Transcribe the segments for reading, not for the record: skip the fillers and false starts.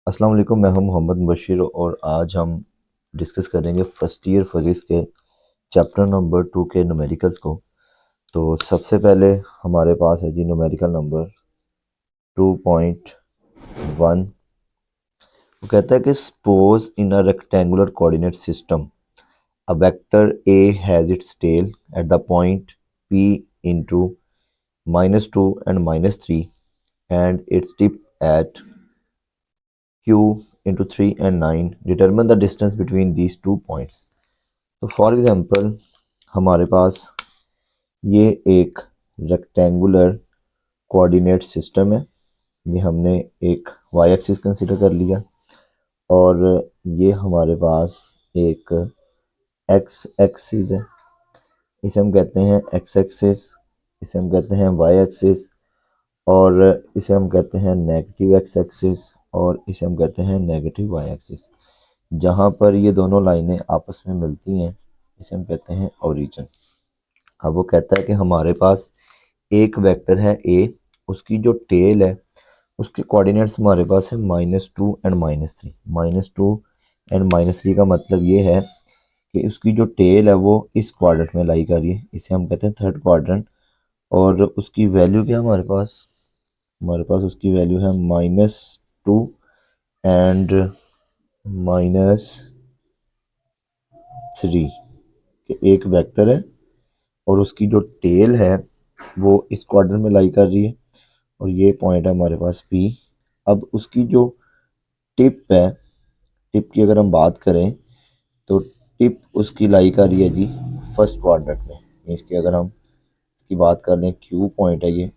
अस्सलाम वालेकुम। मैं हूं मोहम्मद बशीर और आज हम डिस्कस करेंगे फर्स्ट ईयर फिजिक्स के चैप्टर नंबर 2 के न्यूमेरिकल्स को। तो सबसे पहले हमारे पास है जी न्यूमेरिकल नंबर 2.1। वो कहता है कि suppose in a rectangular coordinate system a vector A has its tail at the point P into -2 and -3 and its tip at q into 3 and 9. Determine the distance between these 2 points. तो for example हमारे पास ये एक rectangular coordinate system है। ये हमने एक Y axis consider कर लिया और ये हमारे पास एक एक्स एक्सिस है। इसे हम कहते हैं एक्स एक्सिस, इसे हम कहते हैं वाई एक्सिस और इसे हम कहते हैं नेगेटिव एक्स एक्सिस और इसे हम कहते हैं नेगेटिव वाई एक्सिस। जहाँ पर ये दोनों लाइनें आपस में मिलती हैं इसे हम कहते हैं ओरिजिन। अब वो कहता है कि हमारे पास एक वेक्टर है ए, उसकी जो टेल है उसके कोऑर्डिनेट्स हमारे पास है -2 एंड -3। -2 एंड -3 का मतलब ये है कि उसकी जो टेल है वो इस क्वाड्रेंट में लाई कर रही है, इसे हम कहते हैं थर्ड क्वाड्रेंट। और उसकी वैल्यू क्या हमारे पास उसकी वैल्यू है -2 एंड -3 कि एक वेक्टर है और उसकी जो टेल है वो इस क्वाड्रेंट में लाई कर रही है और ये पॉइंट है हमारे पास पी। अब उसकी जो टिप है, टिप की अगर हम बात करें तो टिप उसकी लाई कर रही है जी फर्स्ट क्वाड्रेंट में। इसकी अगर हम इसकी बात कर लें क्यू पॉइंट है ये,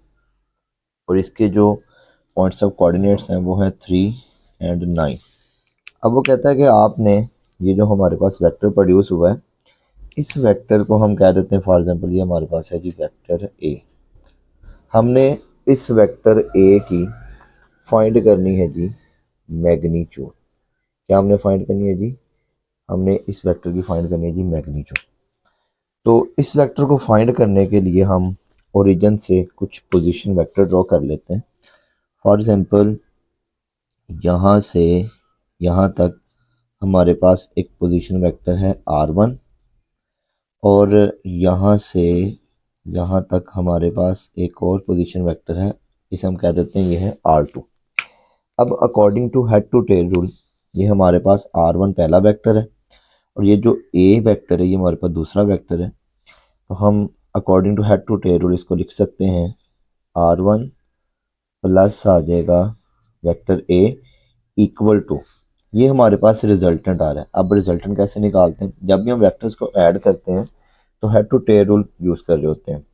और इसके जो पॉइंट्स ऑफ कोऑर्डिनेट्स हैं वो हैं 3 एंड 9। अब वो कहता है कि आपने ये जो हमारे पास वेक्टर प्रोड्यूस हुआ है इस वेक्टर को हम कह देते हैं, फॉर एग्जांपल ये हमारे पास है जी वेक्टर ए। हमने इस वेक्टर ए की फाइंड करनी है जी मैग्नीट्यूड। क्या हमने फाइंड करनी है जी? हमने इस वेक्टर की फाइंड करनी है जी मैग्नीट्यूड। तो इस वेक्टर को फाइंड करने के लिए हम ओरिजिन से कुछ पोजीशन वेक्टर ड्रॉ कर लेते हैं। फॉर एग्जांपल यहाँ से यहाँ तक हमारे पास एक पोजीशन वेक्टर है r1 और यहाँ से यहाँ तक हमारे पास एक और पोजीशन वेक्टर है, इसे हम कह देते हैं ये है r2। अब according to head to tail rule ये हमारे पास r1 पहला वेक्टर है और ये जो a वेक्टर है ये हमारे पास दूसरा वेक्टर है। तो हम according to head to tail rule इसको लिख सकते हैं r1 प्लस आ जाएगा वेक्टर a इक्वल टू, ये हमारे पास रिजल्टेंट आ रहा है। अब रिजल्टेंट कैसे निकालते हैं? जब भी हम वेक्टर्स को ऐड करते हैं तो head to tail rule use कर रहे होते हैं।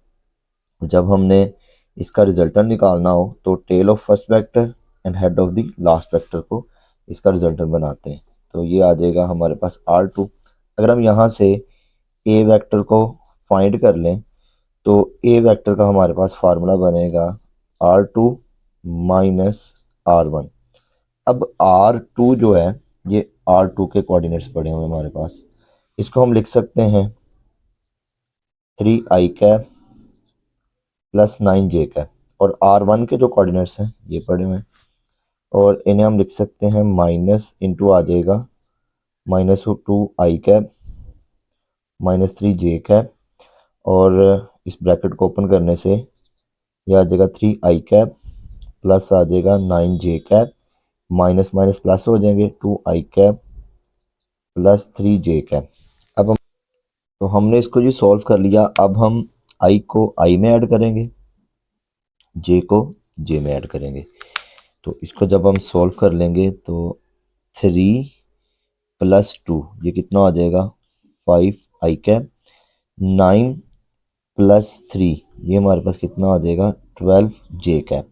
जब हमने इसका रिजल्टेंट निकालना हो तो tail of first vector and head of the last vector को इसका रिजल्टेंट बनाते हैं। तो ये आ जाएगा हमारे पास r2। अगर हम यहाँ से a वेक्टर को फाइंड कर लें तो a वेक्टर का हमारे पास फार्मूला बनेगा r2 माइनस r1। अब r2 जो है ये r2 के कोऑर्डिनेट्स पड़े हुए हमारे पास, इसको हम लिख सकते हैं 3i cap plus 9j cap. और r1 के जो कोऑर्डिनेट्स हैं ये पड़े हुए हैं और इन्हें हम लिख सकते हैं माइनस इंटू आ जाएगा -2i कैप -3j कैप और इस ब्रैकेट को ओपन करने से ये आ जाएगा 3i कैप प्लस आ जाएगा 9j cap, minus minus plus हो जाएंगे 2i cap plus 3j cap. अब हम तो हमने इसको जी सॉल्व कर लिया। अब हम i को i में ऐड करेंगे, j को j में ऐड करेंगे। तो इसको जब हम सॉल्व कर लेंगे तो 3 + 2 ये कितना आ जाएगा 5i कैप, 9 + 3 ये हमारे पास कितना आ जाएगा 12j कैप।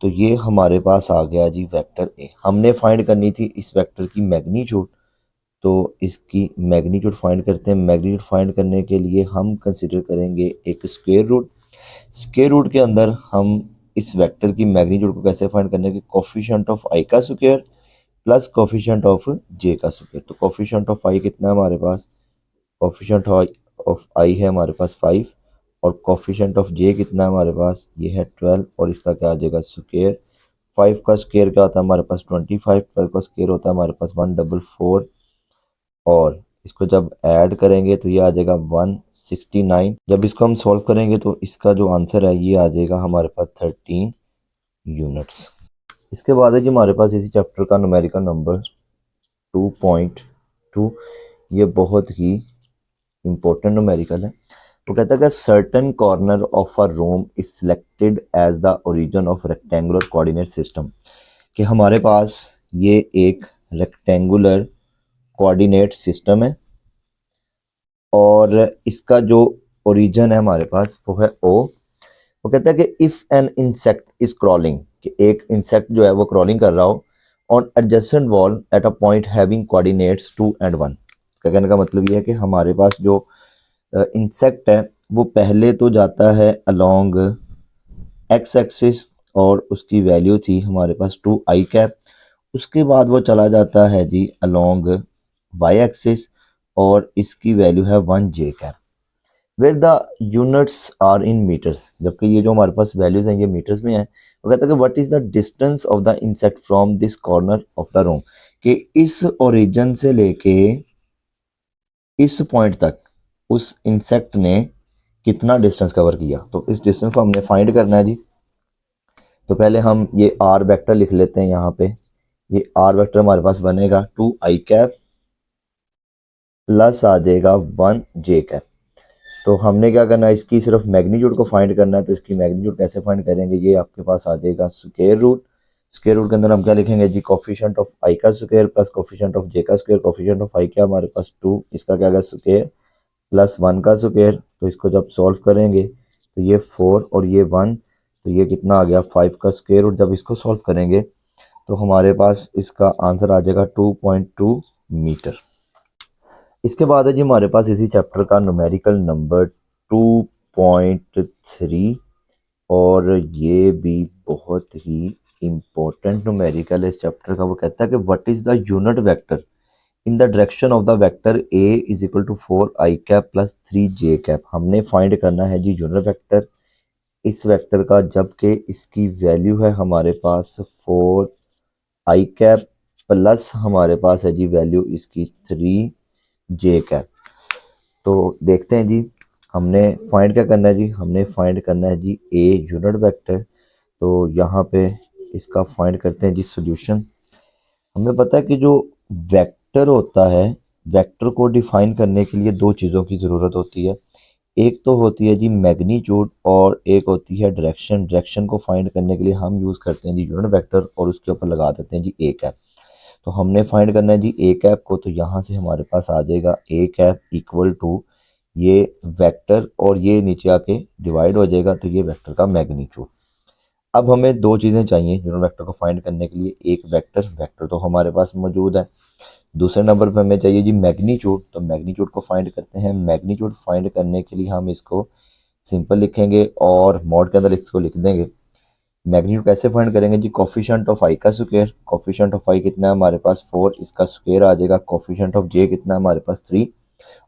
तो ये हमारे पास आ गया जी वेक्टर ए। हमने फाइंड करनी थी इस वेक्टर की मैग्नीट्यूड, तो इसकी मैग्नीट्यूड फाइंड करते हैं। मैग्नीट्यूड फाइंड करने के लिए हम कंसिडर करेंगे एक स्क्वायर रूट। स्क्वायर रूट के अंदर हम इस वेक्टर की मैग्नीट्यूड को कैसे फाइंड करने के, कोफिशिएंट ऑफ आई का स्क्वायर प्लस कोफिशिएंट ऑफ जे का स्क्वायर। तो कोफिशिएंट ऑफ आई कितना है हमारे पास, कोफिशिएंट ऑफ आई है हमारे पास 5 और कोफिशिएंट ऑफ जे कितना है हमारे पास, ये है 12 और इसका क्या आ जाएगा स्क्वायर 5 का स्क्वायर क्या होता है हमारे पास 25, 12 का स्क्वायर होता है हमारे पास 144, और इसको जब ऐड करेंगे तो ये आ जाएगा 169। जब इसको हम सॉल्व करेंगे तो इसका जो आंसर है ये आ जाएगा हमारे पास 13 यूनिट्स। इसके बाद है जी हमारे पास इसी चैप्टर का न्यूमेरिकल नंबर 2.2। ये बहुत ही इंपॉर्टेंट न्यूमेरिकल है। तो कहता है कि certain corner of a room is selected as the origin of rectangular coordinate system, कि हमारे पास ये एक रेक्टेंगुलर कोऑर्डिनेट सिस्टम है और इसका जो ओरिजिन है हमारे पास वो है ओ। वो कहता है कि if an insect is crawling, कि एक इंसेक्ट जो है वो क्रॉलिंग कर रहा हो on adjacent wall at a point having coordinates 2 and 1। का कहने का मतलब ये है कि हमारे पास जो इंसेक्ट है वो पहले तो जाता है अलोंग एक्स एक्सिस और उसकी वैल्यू थी हमारे पास 2i कैप। उसके बाद वो चला जाता है जी अलोंग वाई एक्सिस और इसकी वैल्यू है 1j cap, where the units are in metres. जबकि ये जो हमारे पास वैल्यूज हैं ये मीटर्स में है। वो कहता है कि what is the distance of the insect from this corner of the room, कि इस ओरिजिन से लेके इस पॉइंट तक उस इंसेक्ट ने कितना डिस्टेंस कवर किया। तो इस डिस्टेंस को हमने फाइंड करना है जी। तो पहले हम ये आर वेक्टर लिख लेते हैं यहाँ पे। ये आर वेक्टर हमारे पास बनेगा 2i कैप प्लस आ जाएगा 1j कैप। तो हमने क्या करना है, इसकी सिर्फ मैग्नीट्यूड को फाइंड करना है। तो इसकी मैग्नीट्यूड कैसे फाइंड करेंगे, ये आपके पास आ जाएगा स्क्वायर रूट। स्क्वायर रूट के अंदर हम क्या लिखेंगे जी, कोफिशिएंट ऑफ आई का स्क्वायर प्लस कोफिशिएंट ऑफ जे का स्क्वायर। कोफिशिएंट ऑफ आई क्या हमारे पास 2, इसका क्या होगा स्क्वायर प्लस 1 का स्क्वायर। तो इसको जब सॉल्व करेंगे तो ये 4 और ये 1, तो ये कितना आ गया 5 का स्क्वायर रूट। जब इसको सॉल्व करेंगे तो हमारे पास इसका आंसर आ जाएगा 2.2 मीटर। इसके बाद है जी हमारे पास इसी चैप्टर का न्यूमेरिकल नंबर 2.3, और ये भी बहुत ही इम्पोर्टेंट न्यूमेरिकल है इस चैप्टर का। वो कहता है कि what is the unit vector in the direction of the vector A is equal to 4i cap plus 3j cap. हमने फाइंड करना है जी यूनिट वेक्टर इस वेक्टर का, जबकि इसकी वैल्यू है हमारे पास 4i कैप प्लस हमारे पास है जी वैल्यू इसकी 3j कैप। तो देखते हैं जी हमने फाइंड क्या करना है जी, हमने फाइंड करना है जी ए यूनिट वेक्टर। तो यहाँ पे इसका फाइंड करते हैं जी सॉल्यूशन। हमें पता है कि जो वेक्टर होता है, वेक्टर को डिफाइन करने के लिए दो चीज़ों की ज़रूरत होती है। एक तो होती है जी मैग्नीट्यूड और एक होती है डायरेक्शन। डायरेक्शन को फाइंड करने के लिए हम यूज़ करते हैं जी यूनिट वेक्टर और उसके ऊपर लगा देते हैं जी ए कैप। तो हमने फाइंड करना है जी ए कैप को। तो यहाँ से हमारे पास आ जाएगा ए कैप इक्वल टू ये वेक्टर और ये नीचे आके डिवाइड हो जाएगा, तो ये वेक्टर का मैग्नीट्यूड। अब हमें दो चीज़ें चाहिए यूनिट वेक्टर को फाइंड करने के लिए, एक वेक्टर, वेक्टर तो हमारे पास मौजूद है। दूसरे नंबर पर हमें चाहिए जी मैग्नीट्यूड। तो मैग्नीट्यूड को फाइंड करते हैं। मैग्नीट्यूड फाइंड करने के लिए हम इसको सिंपल लिखेंगे और मॉड के अंदर इसको लिख देंगे। मैग्नीट्यूड कैसे फाइंड करेंगे जी, कोफिशिएंट ऑफ आई का स्क्वायर। कोफिशिएंट ऑफ आई कितना है हमारे पास 4, इसका स्क्वायर आ जाएगा। कोफिशिएंट ऑफ जे कितना है हमारे पास 3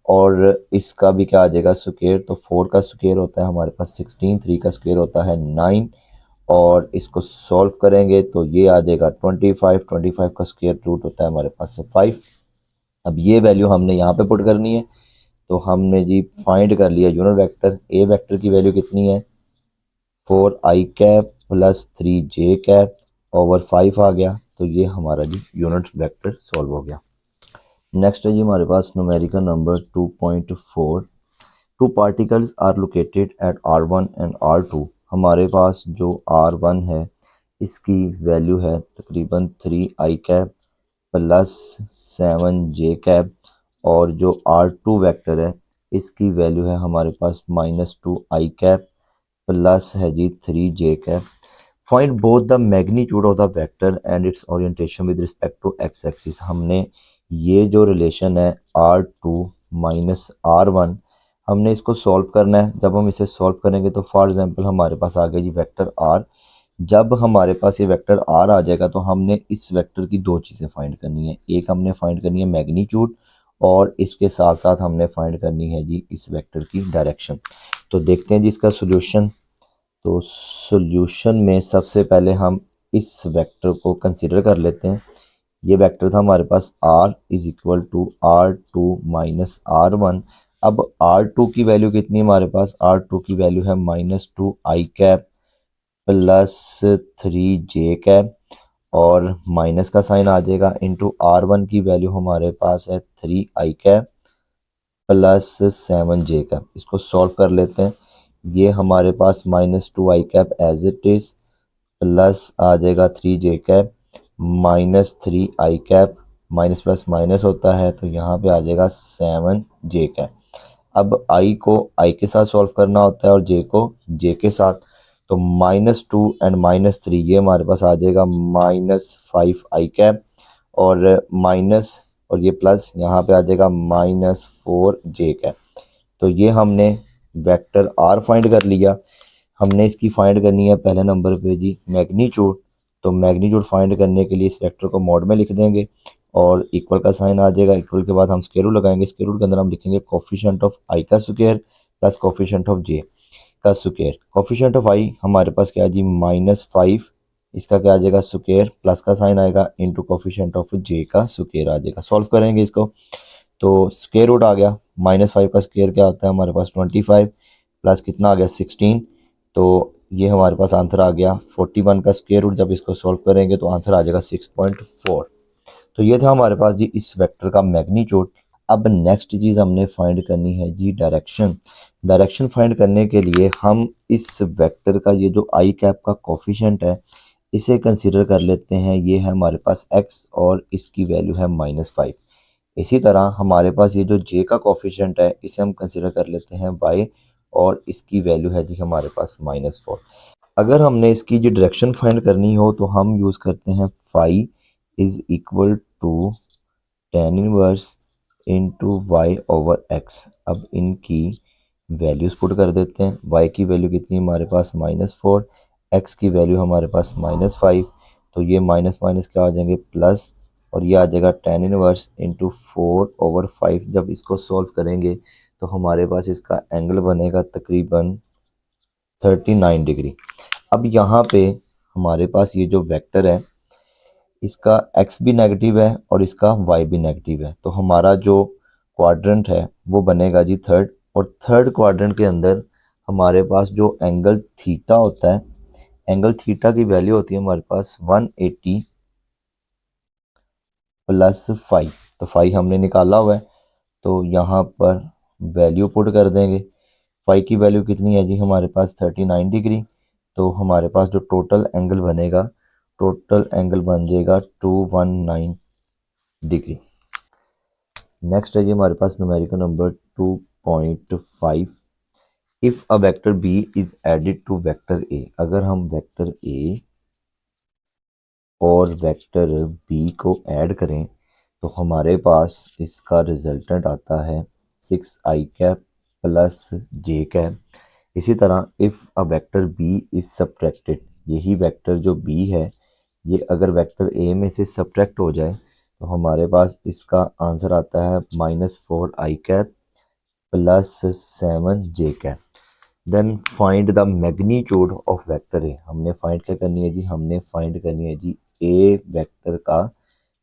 और इसका भी क्या आ जाएगा स्क्वायर। तो 4 का स्क्वायर होता है हमारे पास 16, 3 का स्क्वायर होता है 9 और इसको सॉल्व करेंगे तो ये आ जाएगा 25। 25 का स्क्वायर रूट होता है हमारे पास 5। अब ये वैल्यू हमने यहाँ पे पुट करनी है। तो हमने जी फाइंड कर लिया यूनिट वेक्टर। ए वेक्टर की वैल्यू कितनी है 4i cap plus 3j cap over 5 आ गया। तो ये हमारा जी यूनिट वेक्टर सॉल्व हो गया। नेक्स्ट है जी हमारे पास numerical number 2.4। Two particles are located at R1 and R2। हमारे पास जो R1 है इसकी वैल्यू है तकरीबन 3i cap plus 7j cap और जो R2 वेक्टर है इसकी वैल्यू है हमारे पास -2i कैप प्लस है जी 3j cap. Find both the magnitude of the vector and its orientation with respect to X axis. हमने ये जो रिलेशन है R2 माइनस R1 हमने इसको सॉल्व करना है। जब हम इसे सॉल्व करेंगे तो फॉर एग्जांपल हमारे पास आ गया जी वेक्टर R। जब हमारे पास ये वेक्टर R आ जाएगा तो हमने इस वेक्टर की दो चीज़ें फाइंड करनी है। एक हमने फाइंड करनी है मैग्नीट्यूड और इसके साथ साथ हमने फाइंड करनी है जी इस वेक्टर की डायरेक्शन। तो देखते हैं जी इसका सोल्यूशन। तो सॉल्यूशन में सबसे पहले हम इस वेक्टर को कंसिडर कर लेते हैं। ये वेक्टर था हमारे पास r is equal to r2 minus r1। अब r2 की वैल्यू कितनी है हमारे पास, r2 की वैल्यू है -2i cap plus 3j cap, और माइनस का साइन आ जाएगा, इंटू r1 की वैल्यू हमारे पास है 3i cap plus 7j cap. इसको सॉल्व कर लेते हैं। ये हमारे पास -2i cap as it is plus आ जाएगा 3j cap -3i cap, minus plus minus होता है तो यहाँ पे आ जाएगा 7j कैप। अब i को i के साथ सॉल्व करना होता है और j को j के साथ, तो -2 एंड -3 ये हमारे पास आ जाएगा -5i कैप, और माइनस और ये प्लस यहाँ पे आ जाएगा -4j कैप। तो ये हमने वेक्टर r फाइंड कर लिया। हमने इसकी फाइंड करनी है पहले नंबर पे जी मैग्नीट्यूड। तो मैग्नीट्यूड फाइंड करने के लिए इस वेक्टर को मॉड में लिख देंगे और इक्वल का साइन आ जाएगा। इक्वल के बाद हम स्क्वायर रूट लगाएंगे। स्क्वायर रूट के अंदर हम लिखेंगे कोफिशिएंट ऑफ i का square plus coefficient of j का स्क्वायर। कोफिशिएंट ऑफ i हमारे पास क्या है जी -5, इसका क्या आ जाएगा स्क्वायर, प्लस का साइन आएगा, इंटू कोफिशिएंट ऑफ j का स्क्वायर आ जाएगा। सॉल्व करेंगे इसको तो स्क्वायर रूट आ गया, -5 का स्क्वायर क्या होता है हमारे पास 25, प्लस कितना आ गया 16। तो ये हमारे पास आंसर आ गया 41 का स्क्वायर रूट। जब इसको सॉल्व करेंगे तो आंसर आ जाएगा 6.4। तो ये था हमारे पास जी इस वेक्टर का मैग्नीट्यूड। अब नेक्स्ट चीज़ हमने फाइंड करनी है जी डायरेक्शन। डायरेक्शन फाइंड करने के लिए हम इस वेक्टर का ये जो आई कैप का कोफिशिएंट है इसे कंसीडर कर लेते हैं। ये है हमारे पास x और इसकी वैल्यू है -5। इसी तरह हमारे पास ये जो j का कोफिशिएंट है इसे हम कंसीडर कर लेते हैं y, और इसकी वैल्यू है जी हमारे पास -4। अगर हमने इसकी जो डायरेक्शन फाइंड करनी हो तो हम यूज़ करते हैं phi is equal to tan inverse into Y over X. अब इनकी वैल्यूज़ पुट कर देते हैं। y की वैल्यू कितनी हमारे पास -4, x की वैल्यू हमारे पास -5, तो ये माइनस माइनस क्या आ जाएंगे प्लस, और ये आ जाएगा tan इनवर्स इंटू 4/5। जब इसको सॉल्व करेंगे तो हमारे पास इसका एंगल बनेगा तकरीबन 39 डिग्री। अब यहाँ पे हमारे पास ये जो वेक्टर है इसका x भी नेगेटिव है और इसका y भी नेगेटिव है, तो हमारा जो क्वाड्रेंट है वो बनेगा जी थर्ड। और थर्ड क्वाड्रेंट के अंदर हमारे पास जो एंगल थीटा होता है, एंगल थीटा की वैल्यू होती है हमारे पास 180 प्लस 5। तो 5 हमने निकाला हुआ है तो यहाँ पर वैल्यू पुट कर देंगे। 5 की वैल्यू कितनी है जी हमारे पास 39 डिग्री। तो हमारे पास जो टोटल एंगल बनेगा, टोटल एंगल बन जाएगा 219 डिग्री। नेक्स्ट है जी हमारे पास numerical number 2.5। If a vector B is added to vector A. अगर हम वेक्टर ए और वेक्टर बी को ऐड करें तो हमारे पास इसका रिजल्टेंट आता है 6i cap plus j cap. इसी तरह if a vector B is subtracted, यही वेक्टर जो बी है ये अगर वेक्टर ए में से सब्ट्रैक्ट हो जाए तो हमारे पास इसका आंसर आता है -4i cap plus 7j cap. Then find the magnitude of vector A. हमने फाइंड क्या करनी है जी, हमने फाइंड करनी है जी ए वेक्टर का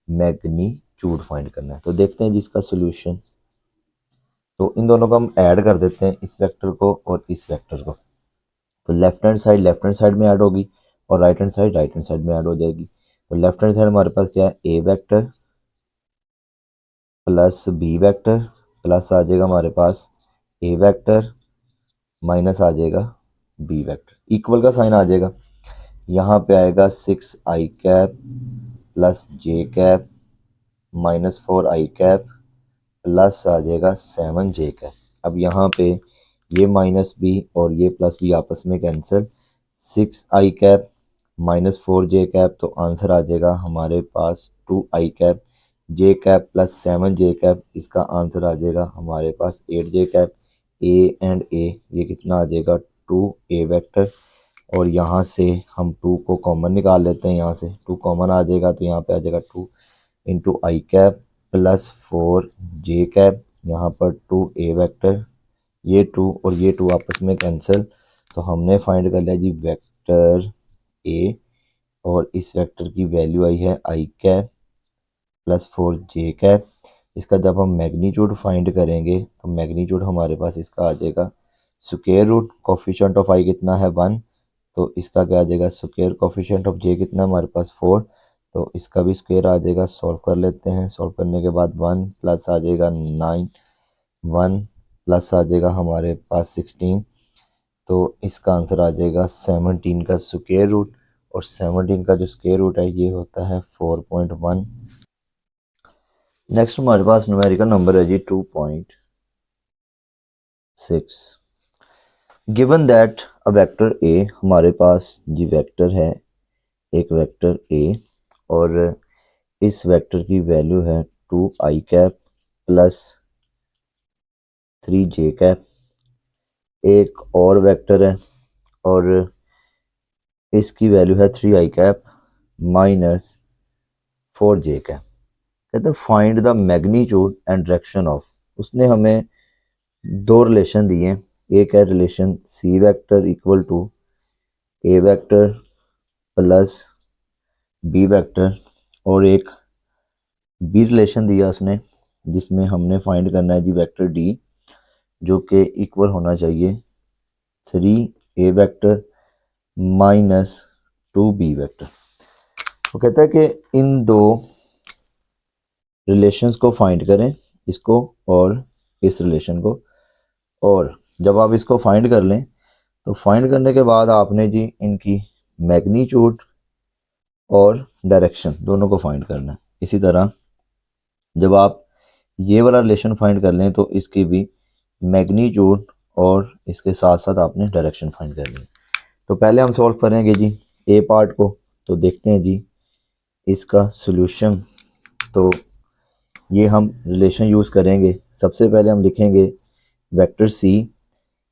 मैग्नीट्यूड फाइंड करना है। तो देखते हैं जी इसका सोल्यूशन। तो इन दोनों को हम ऐड कर देते हैं, इस वेक्टर को और इस वेक्टर को। तो लेफ्ट हैंड साइड में ऐड होगी और राइट हैंड साइड में ऐड हो जाएगी। तो लेफ्ट हैंड साइड हमारे पास क्या है A vector plus B vector, plus आ जाएगा हमारे पास ए वेक्टर माइनस आ जाएगा बी वेक्टर, इक्वल का साइन आ जाएगा। यहाँ पे आएगा 6i cap plus j cap -4i cap plus आ जाएगा 7j कैप। अब यहाँ पे ये माइनस बी और ये प्लस बी आपस में cancel, 6i cap -4j cap, तो आंसर आ जाएगा हमारे पास 2i cap. j cap plus 7j cap, इसका आंसर आ जाएगा हमारे पास 8j कैप। ए एंड ए ये कितना आ जाएगा 2a वेक्टर, और यहाँ से हम 2 को कॉमन निकाल लेते हैं। यहाँ से 2 कॉमन आ जाएगा तो यहाँ पे आ जाएगा 2 इंटू आई कैप प्लस 4j कैप। यहाँ पर 2a वेक्टर, ये 2 और ये 2 आपस में कैंसिल, तो हमने फाइंड कर लिया जी वेक्टर ए और इस वेक्टर की वैल्यू आई है आई कैप प्लस 4 जे कैप। इसका जब हम मैग्नीट्यूड फाइंड करेंगे तो मैग्नीट्यूड हमारे पास इसका आ जाएगा स्क्वायर रूट कोफिशिएंट ऑफ आई कितना है 1, तो इसका क्या आ जाएगा स्क्वायर कोफिशिएंट ऑफ जे कितना हमारे पास 4, तो इसका भी स्क्वायर आ जाएगा। सॉल्व कर लेते हैं, सॉल्व करने के बाद 1 प्लस आ जाएगा 9, 1 प्लस आ जाएगा हमारे पास 16, तो इसका आंसर आ जाएगा 17 का स्क्वायर रूट, और 17 का जो स्क्वायर रूट है ये होता है 4.1। नेक्स्ट हमारे पास न्यूमेरिकल नंबर है जी 2.6। गिवन दैट अ वेक्टर ए, हमारे पास जी वेक्टर है एक वेक्टर ए, और इस वेक्टर की वैल्यू है 2 i cap plus 3 j cap. एक और वेक्टर है और इसकी वैल्यू है 3 i cap minus 4 j cap. कहते हैं find the magnitude and direction of, उसने हमें दो रिलेशन दिए। एक है relation C vector equal to A vector plus B vector, और एक बी रिलेशन दिया उसने जिसमें हमने फाइंड करना है जी वेक्टर डी, जो कि इक्वल होना चाहिए 3 ए वेक्टर माइनस 2 बी वेक्टर। वो कहता है कि इन दो रिलेशंस को फाइंड करें, इसको और इस रिलेशन को, और जब आप इसको फाइंड कर लें तो फाइंड करने के बाद आपने जी इनकी मैग्नीट्यूड और डायरेक्शन दोनों को फाइंड करना है। इसी तरह जब आप ये वाला रिलेशन फाइंड कर लें तो इसकी भी मैग्नीट्यूड और इसके साथ साथ आपने डायरेक्शन फाइंड करनी है। तो पहले हम सॉल्व करेंगे जी ए पार्ट को, तो देखते हैं जी इसका सॉल्यूशन। तो ये हम रिलेशन यूज़ करेंगे। सबसे पहले हम लिखेंगे वेक्टर सी,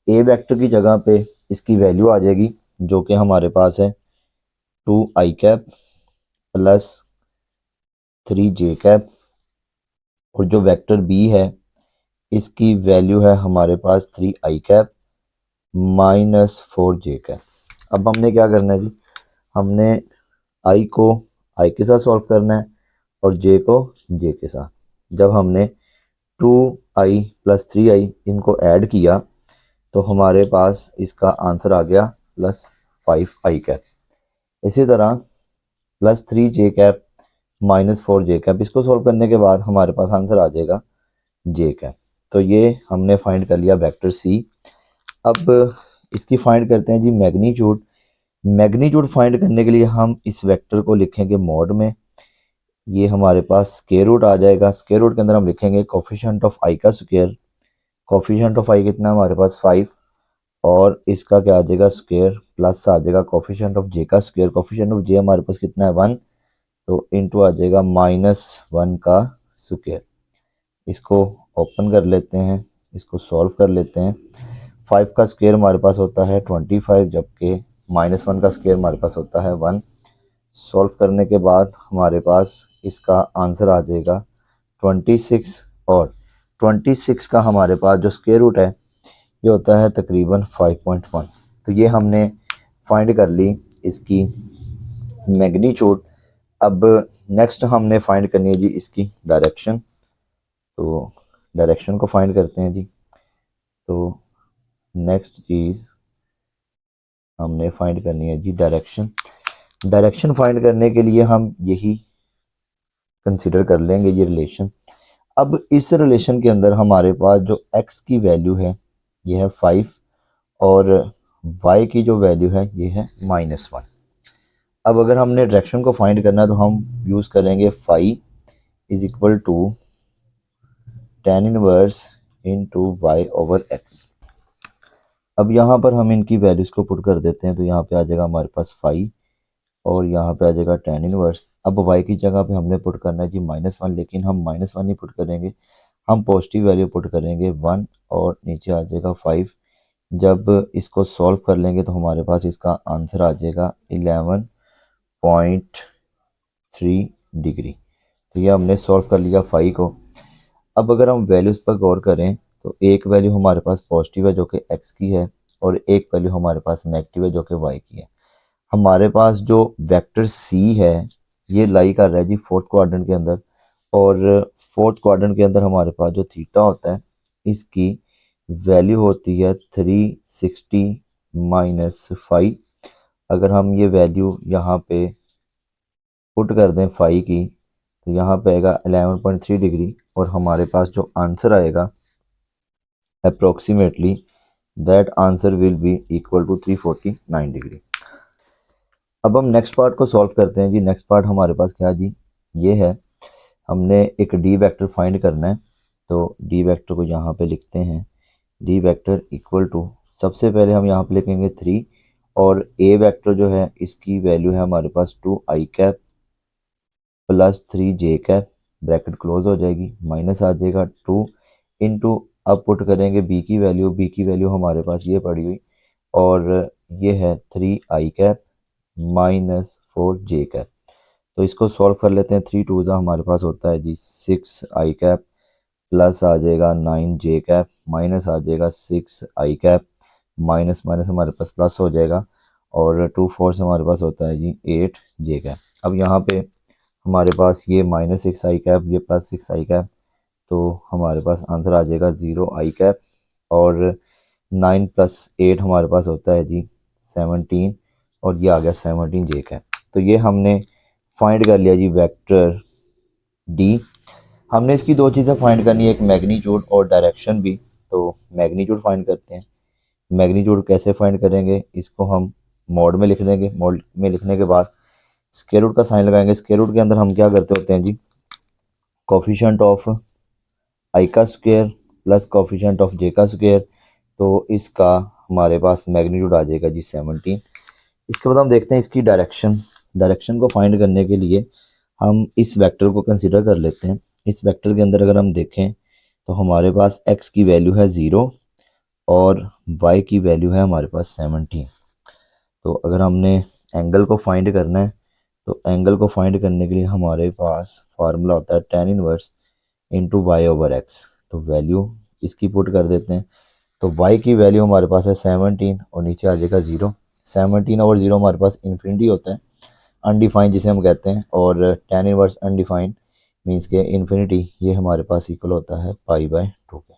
ए वेक्टर की जगह पे इसकी वैल्यू आ जाएगी जो कि हमारे पास है 2 i cap plus 3 j cap, और जो वेक्टर बी है इसकी वैल्यू है हमारे पास 3 i cap minus 4 j cap. अब हमने क्या करना है जी, हमने i को i के साथ सॉल्व करना है और j को j के साथ। जब हमने 2i प्लस 3i इनको ऐड किया तो हमारे पास इसका आंसर आ गया प्लस 5i कैप। इसी तरह plus 3j cap minus 4j cap, इसको सॉल्व करने के बाद हमारे पास आंसर आ जाएगा j कैप। तो ये हमने फाइंड कर लिया वेक्टर सी। अब इसकी फाइंड करते हैं जी मैग्नीट्यूड। मैग्नीट्यूड फाइंड करने के लिए हम इस वेक्टर को लिखेंगे मोड में, ये हमारे पास स्क्वायर रूट आ जाएगा। स्क्वायर रूट के अंदर हम लिखेंगे कोफिशिएंट ऑफ आई का स्क्वायर, कोफिशिएंट ऑफ आई कितना हमारे पास 5, और इसका क्या आ जाएगा स्क्वायर प्लस आ जाएगा कोफिशिएंट ऑफ जे का स्क्वायर। कोफिशिएंट ऑफ जे हमारे पास कितना है 1, तो इनटू आ जाएगा -1 का स्क्वायर। इसको ओपन कर लेते हैं, इसको सॉल्व कर लेते हैं। 5 का स्क्वायर हमारे पास होता है 25, जबकि -1 का स्क्वायर हमारे पास होता है 1। सॉल्व करने के बाद हमारे पास इसका आंसर आ जाएगा 26, और 26 का हमारे पास जो स्क्वायर रूट है ये होता है तकरीबन 5.1। तो ये हमने फाइंड कर ली इसकी मैग्नीट्यूड। अब नेक्स्ट हमने फाइंड करनी है जी इसकी डायरेक्शन। तो डायरेक्शन को फाइंड करते हैं जी। तो नेक्स्ट चीज़ हमने फाइंड करनी है जी डायरेक्शन। डायरेक्शन फाइंड करने के लिए हम यही कंसिडर कर लेंगे ये रिलेशन। अब इस रिलेशन के अंदर हमारे पास जो x की वैल्यू है ये है 5, और y की जो वैल्यू है ये है -1। अब अगर हमने डायरेक्शन को फाइंड करना है तो हम यूज़ करेंगे phi is equal to tan inverse into y over x। अब यहाँ पर हम इनकी वैल्यूज़ को पुट कर देते हैं, तो यहाँ पे आ जाएगा हमारे पास फाई और यहाँ पे आ जाएगा tan इनवर्स। अब y की जगह पे हमने पुट करना है जी -1, लेकिन हम -1 नहीं पुट करेंगे, हम पॉजिटिव वैल्यू पुट करेंगे 1, और नीचे आ जाएगा 5। जब इसको सॉल्व कर लेंगे तो हमारे पास इसका आंसर आ जाएगा 11.3 डिग्री। तो ये हमने सॉल्व कर लिया फाई को। अब अगर हम वैल्यूज़ पर गौर करें तो एक वैल्यू हमारे पास पॉजिटिव है जो कि x की है, और एक वैल्यू हमारे पास नेगेटिव है जो कि y की है। हमारे पास जो वेक्टर सी है ये लाई कर रहा है जी फोर्थ क्वाड्रेंट के अंदर, और फोर्थ क्वाड्रेंट के अंदर हमारे पास जो थीटा होता है इसकी वैल्यू होती है 360 माइनस 5। अगर हम ये वैल्यू यहाँ पे पुट कर दें फाई की, तो यहाँ पे आएगा 11.3 डिग्री, और हमारे पास जो आंसर आएगा approximately that answer will be equal to 349 degree. अब हम नेक्स्ट पार्ट को सॉल्व करते हैं जी। नेक्स्ट पार्ट हमारे पास क्या है जी, ये है, हमने एक डी वेक्टर फाइंड करना है। तो डी वेक्टर को यहाँ पे लिखते हैं, डी वेक्टर इक्वल टू, सबसे पहले हम यहाँ पे लिखेंगे 3, और ए वेक्टर जो है इसकी वैल्यू है हमारे पास 2i cap plus 3j cap, bracket close हो जाएगी, माइनस आ जाएगा 2 इंटू, अब पुट करेंगे बी की वैल्यू, बी की वैल्यू हमारे पास ये पड़ी हुई, और ये है 3i cap minus 4j cap. तो इसको सॉल्व कर लेते हैं। 3 टू ज़ा हमारे पास होता है जी 6i कैप, प्लस आ जाएगा 9j कैप, माइनस आ जाएगा 6i कैप, माइनस माइनस हमारे पास प्लस हो जाएगा, और 2 4 से हमारे पास होता है जी 8j कैप। अब यहाँ पे हमारे पास ये -6i कैप, ये +6i कैप, तो हमारे पास आंसर आ जाएगा 0i कैप, और 9 + 8 हमारे पास होता है जी 17, और ये आ गया 17j कैप। तो ये हमने फाइंड कर लिया जी वेक्टर डी। हमने इसकी दो चीज़ें फाइंड करनी है, एक मैग्नीट्यूड और डायरेक्शन भी। तो मैग्नीट्यूड फाइंड करते हैं। मैग्नीट्यूड कैसे फाइंड करेंगे, इसको हम मॉड में लिख देंगे। मॉड में लिखने के बाद स्क्वायर रूट का साइन लगाएंगे। स्क्वायर रूट के अंदर हम क्या करते होते हैं जी, कोफिशिएंट ऑफ आई का स्क्वायर प्लस कोफिशिएंट ऑफ जे का स्क्वायर, तो इसका हमारे पास मैग्नीट्यूड आ जाएगा जी 17। इसके बाद हम देखते हैं इसकी डायरेक्शन। डायरेक्शन को फाइंड करने के लिए हम इस वेक्टर को कंसीडर कर लेते हैं। इस वेक्टर के अंदर अगर हम देखें तो हमारे पास x की वैल्यू है 0 और y की वैल्यू है हमारे पास 17। तो अगर हमने एंगल को फाइंड करना है, तो एंगल को फाइंड करने के लिए हमारे पास फार्मूला होता है tan इनवर्स इंटू y/x। तो वैल्यू इसकी पुट कर देते हैं। तो y की वैल्यू हमारे पास है 17, और नीचे आ जाएगा 0। 17 और 0 हमारे पास इन्फिनिटी होता है, अनडिफाइंड जिसे हम कहते हैं, और tan इनवर्स अनडिफाइंड मीन्स के इन्फिनिटी, ये हमारे पास इक्वल होता है π/2 के।